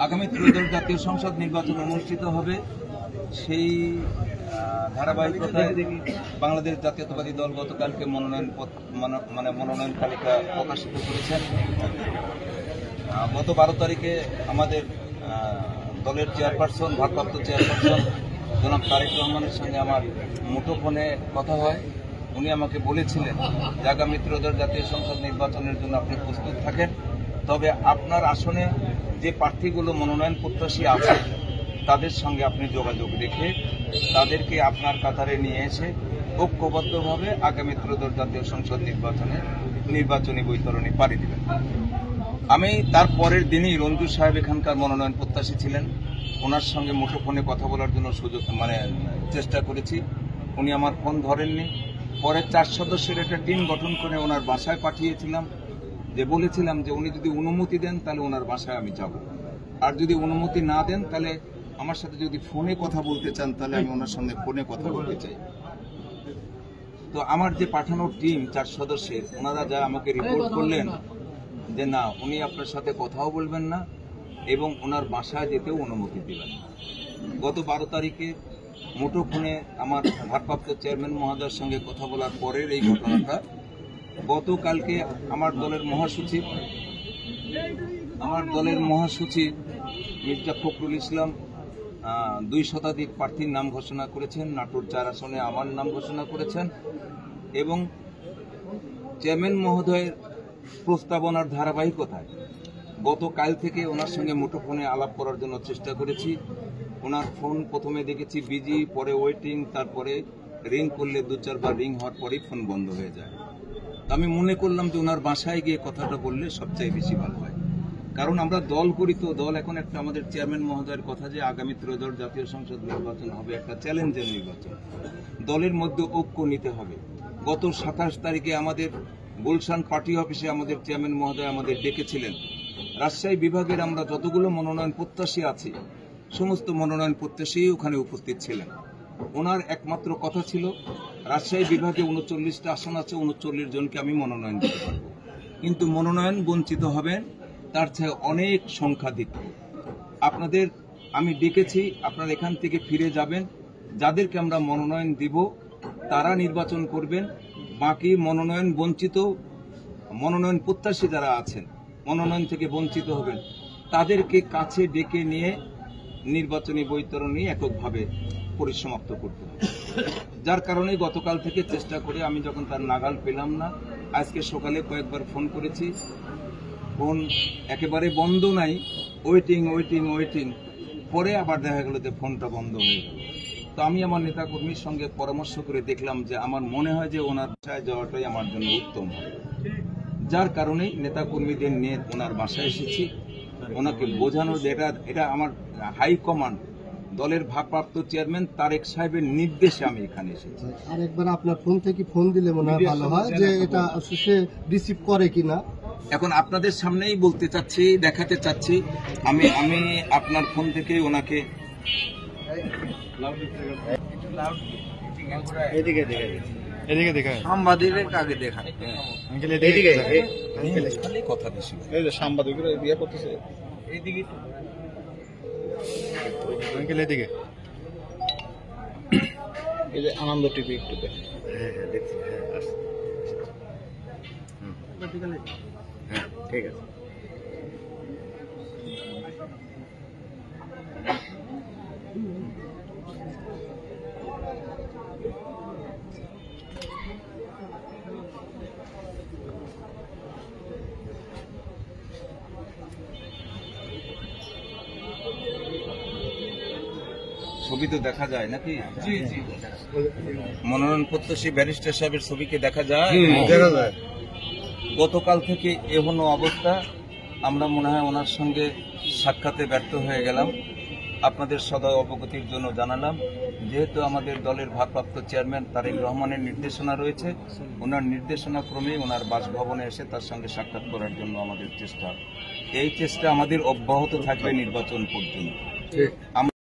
আগামী ত্রয়োদশ জাতীয় সংসদ নির্বাচন অনুষ্ঠিত হবে, সেই ধারাবাহিকতায় বাংলাদেশ জাতীয়তাবাদী দল গতকালকে মনোনয়ন তালিকা প্রকাশিত করেছেন। গত 12 তারিখে আমাদের দলের চেয়ারপারসন, ভারপ্রাপ্ত চেয়ারপারসন জনাব তারেক রহমানের সঙ্গে আমার মুঠোফোনে কথা হয়। উনি আমাকে বলেছিলেন যে আগামী ত্রয়োদশ জাতীয় সংসদ নির্বাচনের জন্য আপনি প্রস্তুত থাকেন, তবে আপনার আসনে যে প্রার্থীগুলো মনোনয়ন প্রত্যাশী আছে তাদের সঙ্গে আপনি যোগাযোগ রেখে তাদেরকে আপনার কাতারে নিয়ে এসে ঐক্যবদ্ধভাবে আগামী ত্রয়োদশ জাতীয় সংসদ নির্বাচনী বৈতরণী পাড়ি দিবেন। আমি তার পরের দিনই রঞ্জু সাহেব এখানকার মনোনয়ন প্রত্যাশী ছিলেন, ওনার সঙ্গে মুঠোফোনে কথা বলার জন্য চেষ্টা করেছি। উনি আমার ফোন ধরেননি। পরে 4 সদস্যের একটা টিম গঠন করে ওনার বাসায় পাঠিয়েছিলাম, যে বলেছিলাম যে উনি যদি অনুমতি দেন তাহলে ওনার বাসায় আমি যাব, আর যদি অনুমতি না দেন তাহলে আমার সাথে যদি ফোনে কথা বলতে চান তাহলে আমি ওনার সঙ্গে ফোনে কথা বলতে চাই। তো আমার যে পাঠানোর টিম 4 সদস্যের, ওনারা যা আমাকে রিপোর্ট করলেন যে না, উনি আপনার সাথে কথাও বলবেন না এবং ওনার বাসায় যেতেও অনুমতি দেবেন না। গত 12 তারিখে মুঠোফোনে আমার ভারপ্রাপ্ত চেয়ারম্যান মহোদয়ের সঙ্গে কথা বলার পরের এই ঘটনাটা। গতকালকে আমার দলের মহাসচিব মির্জা ফখরুল ইসলাম 2 শতাধিক প্রার্থীর নাম ঘোষণা করেছেন। নাটোর 4 আসনে আমার নাম ঘোষণা করেছেন এবং চেয়ারম্যান মহোদয়ের প্রস্তাবনার ধারাবাহিকতায় গতকাল থেকে ওনার সঙ্গে মুঠোফোনে আলাপ করার জন্য চেষ্টা করেছি। ওনার ফোন প্রথমে দেখেছি বিজি, পরে ওয়েটিং, তারপরে রিং করলে 2-4 বার রিং হওয়ার পরেই ফোন বন্ধ হয়ে যায়। আমি মনে করলাম যে ওনার বাসায় গিয়ে কথাটা বললে সবচেয়ে বেশি ভালো হয়, কারণ আমরা দল করি। তো দল এখন একটা আমাদের চেয়ারম্যান মহোদয়ের কথা যে আগামী ত্রয়োদশ জাতীয় সংসদ নির্বাচন হবে একটা চ্যালেঞ্জের নির্বাচন, দলের মধ্যে ঐক্য নিতে হবে। গত 27 তারিখে আমাদের গুলশান পার্টি অফিসে আমাদের চেয়ারম্যান মহোদয় আমাদের ডেকেছিলেন। রাজশাহী বিভাগের আমরা যতগুলো মনোনয়ন প্রত্যাশী আছি সমস্ত মনোনয়ন প্রত্যাশী ওখানে উপস্থিত ছিলেন। ওনার একমাত্র কথা ছিল রাজশাহী বিভাগে 39টা আসন আছে, 39 জনকে আমি মনোনয়ন দিতে পারব, কিন্তু মনোনয়ন বঞ্চিত হবেন তার চেয়ে অনেক সংখ্যাধিক। আপনাদের আমি ডেকেছি, আপনারা এখান থেকে ফিরে যাবেন, যাদেরকে আমরা মনোনয়ন দিব তারা নির্বাচন করবেন। বাকি মনোনয়ন প্রত্যাশী যারা আছেন, মনোনয়ন থেকে বঞ্চিত হবেন, তাদেরকে কাছে ডেকে নিয়ে নির্বাচনী বৈতরণী এককভাবে পরিসমাপ্ত করতে হবে। যার কারণে গতকাল থেকে চেষ্টা করে আমি যখন তার নাগাল পেলাম না, আজকে সকালে কয়েকবার ফোন করেছি, ফোন একেবারে বন্ধ নাই, ওয়েটিং, পরে আবার দেখা গেল যে ফোনটা বন্ধ হয়ে গেল। তো আমি আমার নেতাকর্মীর সঙ্গে পরামর্শ করে দেখলাম যে আমার মনে হয় যে ওনার বাসায় যাওয়াটাই আমার জন্য উত্তম হবে। যার কারণেই নেতাকর্মীদের নিয়ে ওনার বাসায় এসেছি, ওনাকে বোঝানোর যে এটা আমার হাইকমান্ড, দলের ভারপ্রাপ্ত চেয়ারম্যান তারেক সাহেবের নির্দেশে আমি এখানে এসেছি। আরেকবার আপনার ফোন থেকে ফোন দিলে মনে হয় ভালো হয়, যে এটা সে রিসিভ করে কিনা। এখন আপনাদের সামনেই বলতে চাচ্ছি, দেখাতে চাচ্ছি, আমি আপনার ফোন থেকে ওনাকে সাংবাদিকের কাকে দেখান কথা বেশি সাংবাদিকরা ইয়ে করতেছে এইদিকে এদিকে এই যে আনন্দ টিভি একটু দেখি। হ্যাঁ দেখছি, হ্যাঁ ঠিক আছে। ছবি তো দেখা যায় নাকি? মনোনয়ন প্রত্যাশী ব্যারিস্টার সাহেবের ছবিকে দেখা যায়। গতকাল থেকে এমন অবস্থা, আমরা মনে হয় ওনার সঙ্গে সাক্ষাতে ব্যর্থ হয়ে গেলাম। আপনাদের সদয় অবগতির জন্য জানালাম, যেহেতু আমাদের দলের ভারপ্রাপ্ত চেয়ারম্যান তারেক রহমানের নির্দেশনা রয়েছে, ওনার নির্দেশনা ক্রমে ওনার বাসভবনে এসে তার সঙ্গে সাক্ষাৎ করার জন্য আমাদের চেষ্টা, এই চেষ্টা আমাদের অব্যাহত থাকবে নির্বাচন পর্যন্ত।